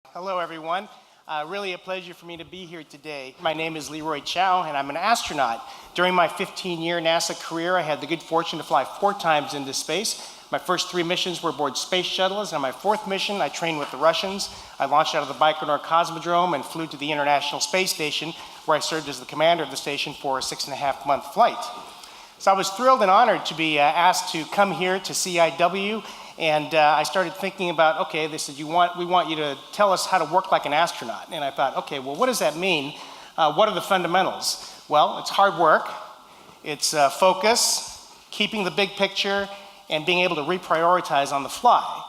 Hello, everyone. Really a pleasure for me to be here today. My name is Leroy Chiao, and I'm an astronaut. During my 15-year NASA career, I had the good fortune to fly 4 times into space. My first 3 missions were aboard space shuttles, and on my 4th mission, I trained with the Russians. I launched out of the Baikonur Cosmodrome and flew to the International Space Station, where I served as the commander of the station for a 6.5-month flight. So I was thrilled and honored to be asked to come here to CIW. And I started thinking about, okay, they said, we want you to tell us how to work like an astronaut. And I thought, okay, well, what does that mean? What are the fundamentals? Well, it's hard work, it's focus, keeping the big picture, and being able to reprioritize on the fly.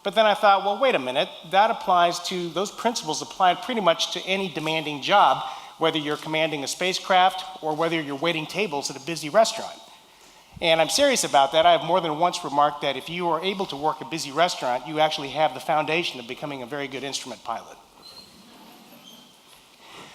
But then I thought, well, wait a minute, those principles apply pretty much to any demanding job, whether you're commanding a spacecraft or whether you're waiting tables at a busy restaurant. And I'm serious about that. I have more than once remarked that if you are able to work a busy restaurant, you actually have the foundation of becoming a very good instrument pilot.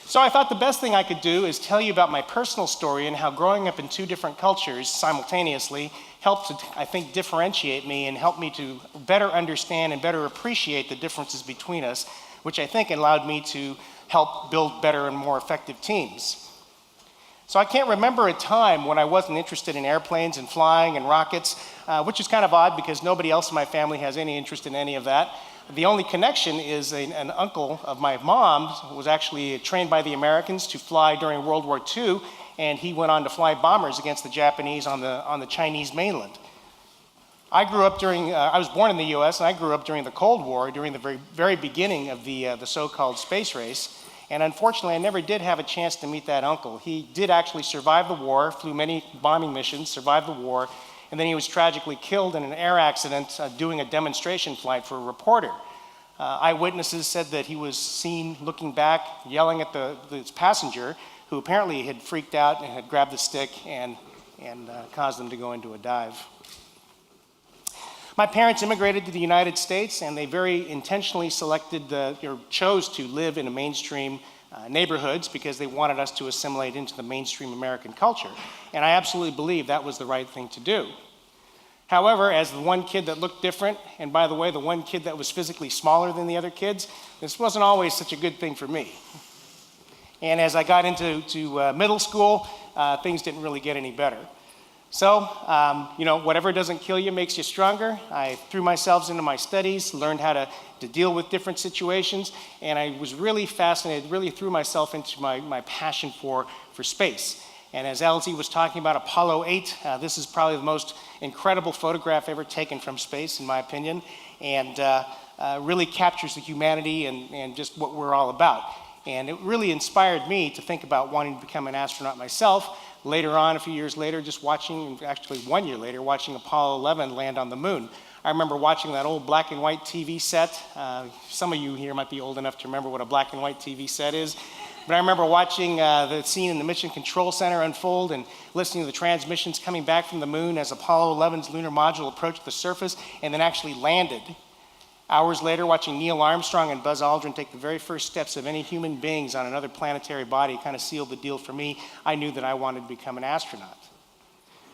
So I thought the best thing I could do is tell you about my personal story and how growing up in 2 different cultures simultaneously helped to, I think, differentiate me and help me to better understand and better appreciate the differences between us, which I think allowed me to help build better and more effective teams. So I can't remember a time when I wasn't interested in airplanes and flying and rockets, which is kind of odd because nobody else in my family has any interest in any of that. The only connection is an uncle of my mom's who was actually trained by the Americans to fly during World War II, and he went on to fly bombers against the Japanese on the Chinese mainland. I was born in the US, and I grew up during the Cold War, during the very beginning of the so-called space race. And unfortunately, I never did have a chance to meet that uncle. He did actually survive the war, flew many bombing missions, survived the war, and then he was tragically killed in an air accident doing a demonstration flight for a reporter. Eyewitnesses said that he was seen looking back, yelling at the passenger, who apparently had freaked out and had grabbed the stick and caused them to go into a dive. My parents immigrated to the United States, and they very intentionally chose to live in mainstream neighborhoods because they wanted us to assimilate into the mainstream American culture. And I absolutely believe that was the right thing to do. However, as the one kid that looked different, and by the way, the one kid that was physically smaller than the other kids, this wasn't always such a good thing for me. And as I got into middle school, things didn't really get any better. So, whatever doesn't kill you makes you stronger. I threw myself into my studies, learned how to deal with different situations, and I was really fascinated, really threw myself into my passion for space. And as LZ was talking about Apollo 8, this is probably the most incredible photograph ever taken from space, in my opinion, and really captures the humanity and just what we're all about. And it really inspired me to think about wanting to become an astronaut myself. Later on, a few years later, actually 1 year later, watching Apollo 11 land on the moon. I remember watching that old black and white TV set. Some of you here might be old enough to remember what a black and white TV set is. But I remember watching the scene in the Mission Control Center unfold and listening to the transmissions coming back from the moon as Apollo 11's lunar module approached the surface and then actually landed. Hours later, watching Neil Armstrong and Buzz Aldrin take the very first steps of any human beings on another planetary body kind of sealed the deal for me. I knew that I wanted to become an astronaut.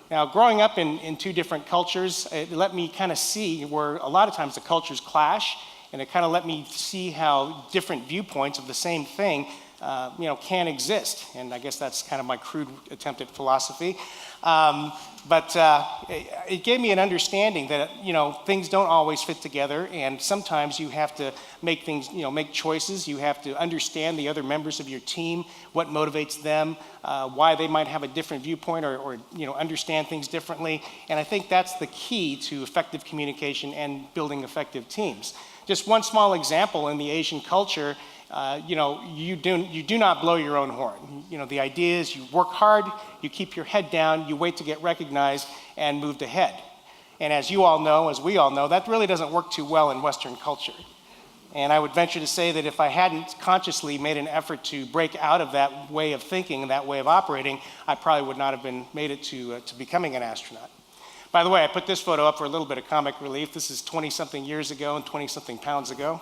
Now, growing up in 2 different cultures, it let me kind of see where a lot of times the cultures clash, and it kind of let me see how different viewpoints of the same thing can exist. And I guess that's kind of my crude attempt at philosophy. But it gave me an understanding that, things don't always fit together, and sometimes you have to make make choices. You have to understand the other members of your team, what motivates them, why they might have a different viewpoint or understand things differently. And I think that's the key to effective communication and building effective teams. Just one small example in the Asian culture, you do not blow your own horn. The idea is you work hard, you keep your head down, you wait to get recognized and moved ahead. And as we all know, that really doesn't work too well in Western culture. And I would venture to say that if I hadn't consciously made an effort to break out of that way of thinking and that way of operating, I probably would not have made it to becoming an astronaut. By the way, I put this photo up for a little bit of comic relief. This is 20-something years ago and 20-something pounds ago.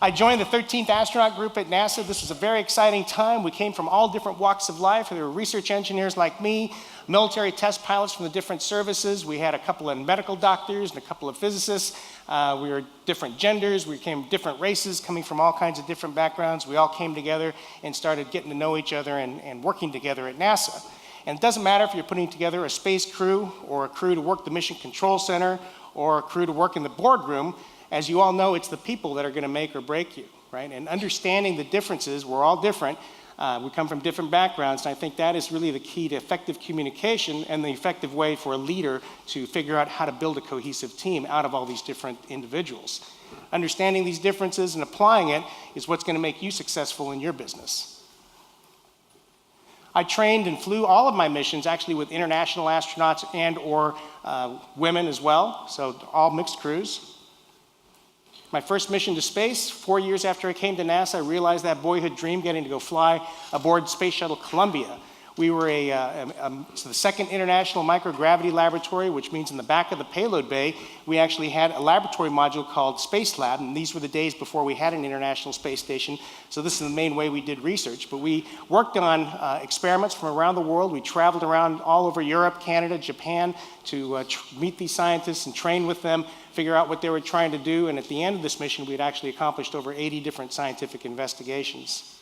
I joined the 13th astronaut group at NASA. This was a very exciting time. We came from all different walks of life. There were research engineers like me, military test pilots from the different services. We had a couple of medical doctors and a couple of physicists. We were different genders. We came from different races, coming from all kinds of different backgrounds. We all came together and started getting to know each other and working together at NASA. And it doesn't matter if you're putting together a space crew or a crew to work the Mission Control Center or a crew to work in the boardroom. As you all know, it's the people that are going to make or break you, right? And understanding the differences, we're all different. We come from different backgrounds, and I think that is really the key to effective communication and the effective way for a leader to figure out how to build a cohesive team out of all these different individuals. Understanding these differences and applying it is what's going to make you successful in your business. I trained and flew all of my missions actually with international astronauts and or women as well, so all mixed crews. My first mission to space, 4 years after I came to NASA, I realized that boyhood dream, getting to go fly aboard Space Shuttle Columbia. We were so the second international microgravity laboratory, which means in the back of the payload bay, we actually had a laboratory module called Space Lab, and these were the days before we had an International Space Station, so this is the main way we did research. But we worked on experiments from around the world. We traveled around all over Europe, Canada, Japan to meet these scientists and train with them, figure out what they were trying to do, and at the end of this mission, we had actually accomplished over 80 different scientific investigations.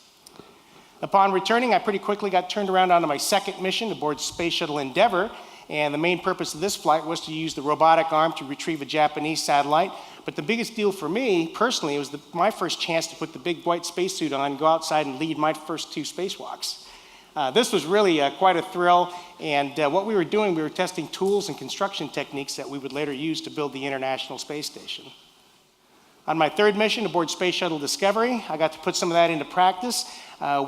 Upon returning, I pretty quickly got turned around onto my second mission aboard Space Shuttle Endeavour, and the main purpose of this flight was to use the robotic arm to retrieve a Japanese satellite. But the biggest deal for me, personally, was my first chance to put the big white spacesuit on, go outside and lead my first 2 spacewalks. This was really quite a thrill, and what we were doing, we were testing tools and construction techniques that we would later use to build the International Space Station. On my third mission aboard Space Shuttle Discovery, I got to put some of that into practice.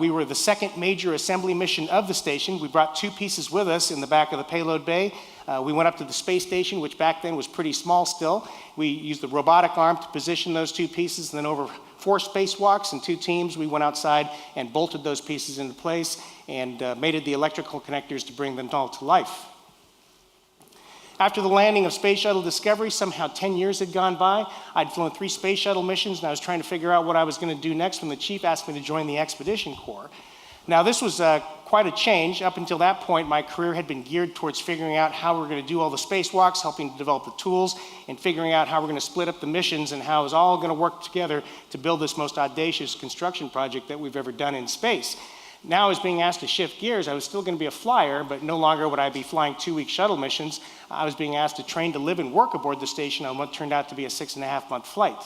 We were the second major assembly mission of the station. We brought 2 pieces with us in the back of the payload bay. We went up to the space station, which back then was pretty small still. We used the robotic arm to position those 2 pieces, and then over 4 spacewalks and 2 teams, we went outside and bolted those pieces into place and mated the electrical connectors to bring them all to life. After the landing of Space Shuttle Discovery, somehow 10 years had gone by. I'd flown 3 space shuttle missions, and I was trying to figure out what I was going to do next when the chief asked me to join the Expedition Corps. Now, this was quite a change. Up until that point, my career had been geared towards figuring out how we're going to do all the spacewalks, helping to develop the tools, and figuring out how we're going to split up the missions and how it was all going to work together to build this most audacious construction project that we've ever done in space. Now I was being asked to shift gears. I was still going to be a flyer, but no longer would I be flying 2-week shuttle missions. I was being asked to train to live and work aboard the station on what turned out to be a 6.5-month flight.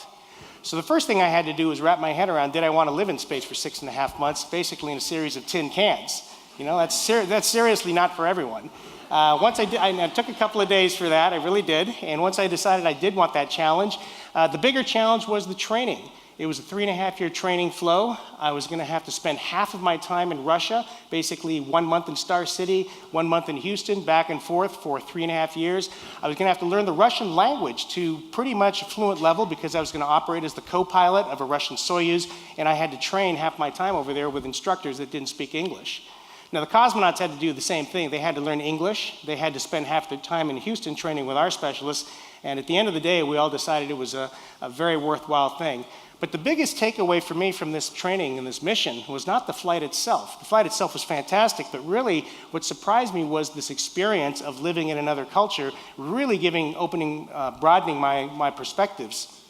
So the first thing I had to do was wrap my head around, did I want to live in space for 6.5 months, basically in a series of tin cans? You know, that's seriously not for everyone. Once I did, I took a couple of days for that, I really did, and once I decided I did want that challenge, the bigger challenge was the training. It was a 3.5-year training flow. I was going to have to spend half of my time in Russia, basically 1 month in Star City, 1 month in Houston, back and forth for 3.5 years. I was going to have to learn the Russian language to pretty much a fluent level because I was going to operate as the co-pilot of a Russian Soyuz, and I had to train half my time over there with instructors that didn't speak English. Now, the cosmonauts had to do the same thing. They had to learn English. They had to spend half their time in Houston training with our specialists, and at the end of the day, we all decided it was a very worthwhile thing. But the biggest takeaway for me from this training and this mission was not the flight itself. The flight itself was fantastic, but really what surprised me was this experience of living in another culture, really broadening my perspectives.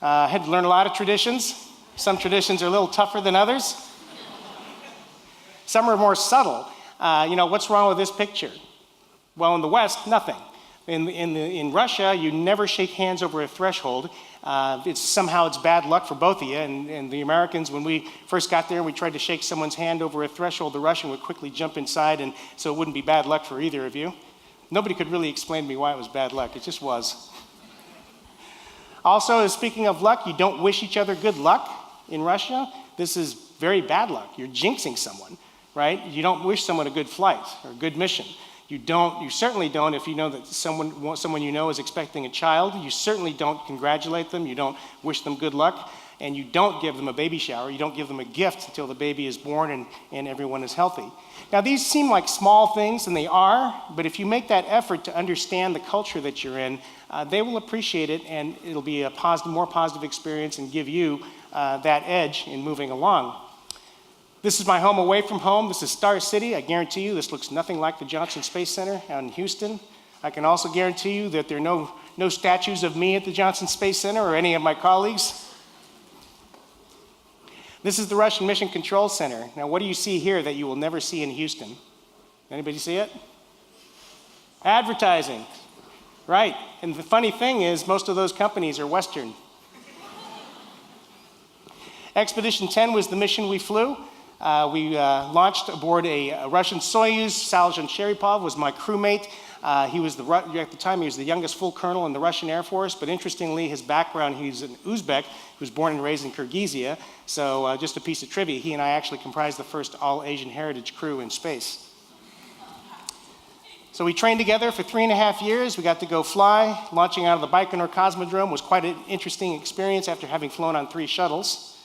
I had to learn a lot of traditions. Some traditions are a little tougher than others. Some are more subtle. What's wrong with this picture? Well, in the West, nothing. In Russia, you never shake hands over a threshold. It's bad luck for both of you. And the Americans, when we first got there and we tried to shake someone's hand over a threshold, the Russian would quickly jump inside, and so it wouldn't be bad luck for either of you. Nobody could really explain to me why it was bad luck. It just was. Also, speaking of luck, you don't wish each other good luck in Russia. This is very bad luck. You're jinxing someone, right? You don't wish someone a good flight or a good mission. You certainly don't if you know that someone you know is expecting a child. You certainly don't congratulate them. You don't wish them good luck. And you don't give them a baby shower. You don't give them a gift until the baby is born and everyone is healthy. Now, these seem like small things, and they are, but if you make that effort to understand the culture that you're in, they will appreciate it, and it'll be a more positive experience and give you that edge in moving along. This is my home away from home. This is Star City. I guarantee you this looks nothing like the Johnson Space Center out in Houston. I can also guarantee you that there are no statues of me at the Johnson Space Center or any of my colleagues. This is the Russian Mission Control Center. Now, what do you see here that you will never see in Houston? Anybody see it? Advertising. Right. And the funny thing is, most of those companies are Western. Expedition 10 was the mission we flew. We launched aboard a Russian Soyuz. Sal Sharipov was my crewmate. At the time, he was the youngest full colonel in the Russian Air Force, but interestingly, his background, he's an Uzbek who was born and raised in Kyrgyzia. So just a piece of trivia, he and I actually comprised the first all-Asian heritage crew in space. So we trained together for 3.5 years. We got to go fly. Launching out of the Baikonur Cosmodrome was quite an interesting experience after having flown on 3 shuttles.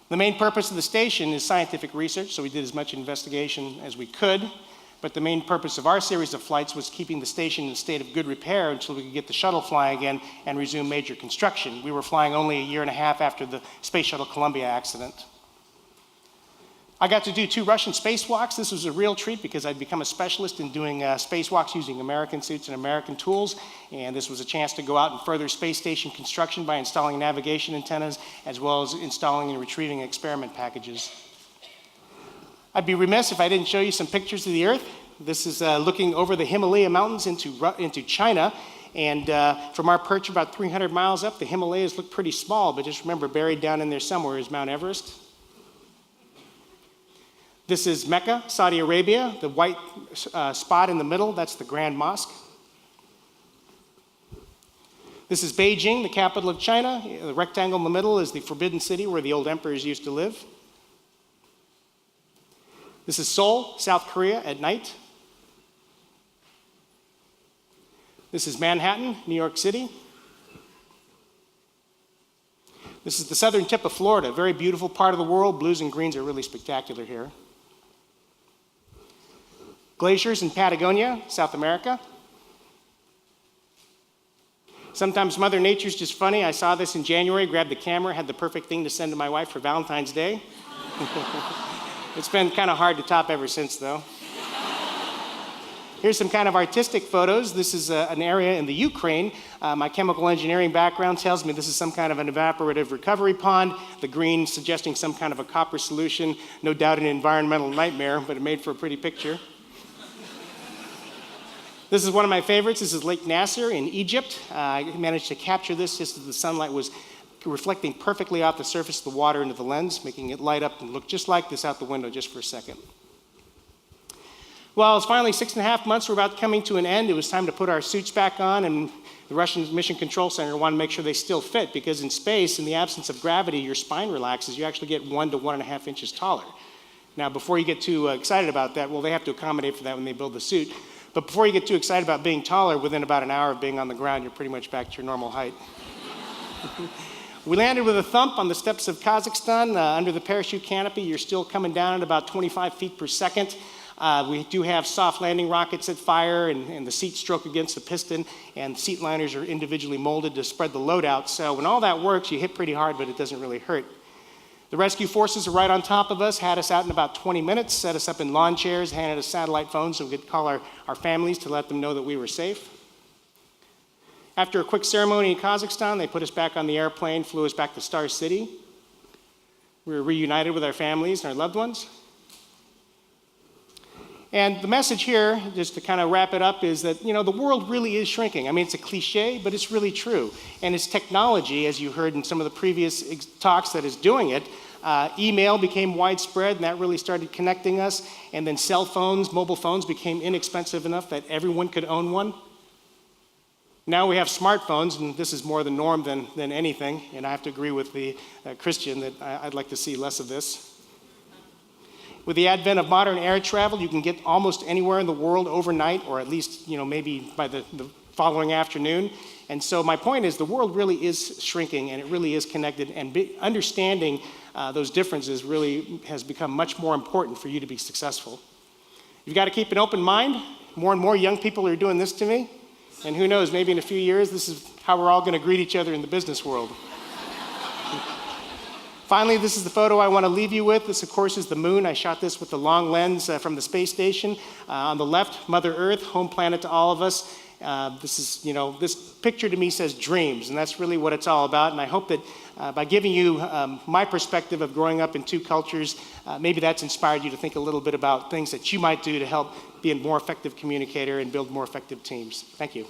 The main purpose of the station is scientific research, so we did as much investigation as we could. But the main purpose of our series of flights was keeping the station in a state of good repair until we could get the shuttle flying again and resume major construction. We were flying only 1.5 years after the Space Shuttle Columbia accident. I got to do 2 Russian spacewalks. This was a real treat because I'd become a specialist in doing spacewalks using American suits and American tools. And this was a chance to go out and further space station construction by installing navigation antennas, as well as installing and retrieving experiment packages. I'd be remiss if I didn't show you some pictures of the Earth. This is looking over the Himalaya Mountains into China. And from our perch about 300 miles up, the Himalayas look pretty small, but just remember, buried down in there somewhere is Mount Everest. This is Mecca, Saudi Arabia. The white spot in the middle, that's the Grand Mosque. This is Beijing, the capital of China. The rectangle in the middle is the Forbidden City where the old emperors used to live. This is Seoul, South Korea at night. This is Manhattan, New York City. This is the southern tip of Florida, a very beautiful part of the world. Blues and greens are really spectacular here. Glaciers in Patagonia, South America. Sometimes Mother Nature's just funny. I saw this in January, grabbed the camera, had the perfect thing to send to my wife for Valentine's Day. It's been kind of hard to top ever since, though. Here's some kind of artistic photos. This is an area in the Ukraine. My chemical engineering background tells me this is some kind of an evaporative recovery pond. The green suggesting some kind of a copper solution. No doubt an environmental nightmare, but it made for a pretty picture. This is one of my favorites. This is Lake Nasser in Egypt. I managed to capture this just as the sunlight was reflecting perfectly off the surface of the water into the lens, making it light up and look just like this out the window just for a second. Well, it's finally 6.5 months were about coming to an end. It was time to put our suits back on, and the Russian Mission Control Center wanted to make sure they still fit, because in space, in the absence of gravity, your spine relaxes. You actually get 1 to 1.5 inches taller. Now, before you get too excited about that, well, they have to accommodate for that when they build the suit. But before you get too excited about being taller, within about an hour of being on the ground, you're pretty much back to your normal height. We landed with a thump on the steppes of Kazakhstan. Under the parachute canopy, you're still coming down at about 25 feet per second. We do have soft landing rockets that fire, and the seats stroke against the piston, and seat liners are individually molded to spread the load out. So when all that works, you hit pretty hard, but it doesn't really hurt. The rescue forces are right on top of us, had us out in about 20 minutes, set us up in lawn chairs, handed us satellite phones so we could call our families to let them know that we were safe. After a quick ceremony in Kazakhstan, they put us back on the airplane, flew us back to Star City. We were reunited with our families and our loved ones. And the message here, just to kind of wrap it up, is that, the world really is shrinking. I mean, it's a cliche, but it's really true. And it's technology, as you heard in some of the previous talks, that is doing it. Email became widespread, and that really started connecting us. And then cell phones, mobile phones, became inexpensive enough that everyone could own one. Now we have smartphones, and this is more the norm than anything. And I have to agree with the Christian that I'd like to see less of this. With the advent of modern air travel, you can get almost anywhere in the world overnight, or at least, maybe by the following afternoon. And so my point is, the world really is shrinking, and it really is connected, and understanding those differences really has become much more important for you to be successful. You've got to keep an open mind. More and more young people are doing this to me, and who knows, maybe in a few years, this is how we're all going to greet each other in the business world. Finally, this is the photo I want to leave you with. This, of course, is the moon. I shot this with the long lens from the space station. On the left, Mother Earth, home planet to all of us. This picture to me says dreams, and that's really what it's all about. And I hope that by giving you my perspective of growing up in two cultures, maybe that's inspired you to think a little bit about things that you might do to help be a more effective communicator and build more effective teams. Thank you.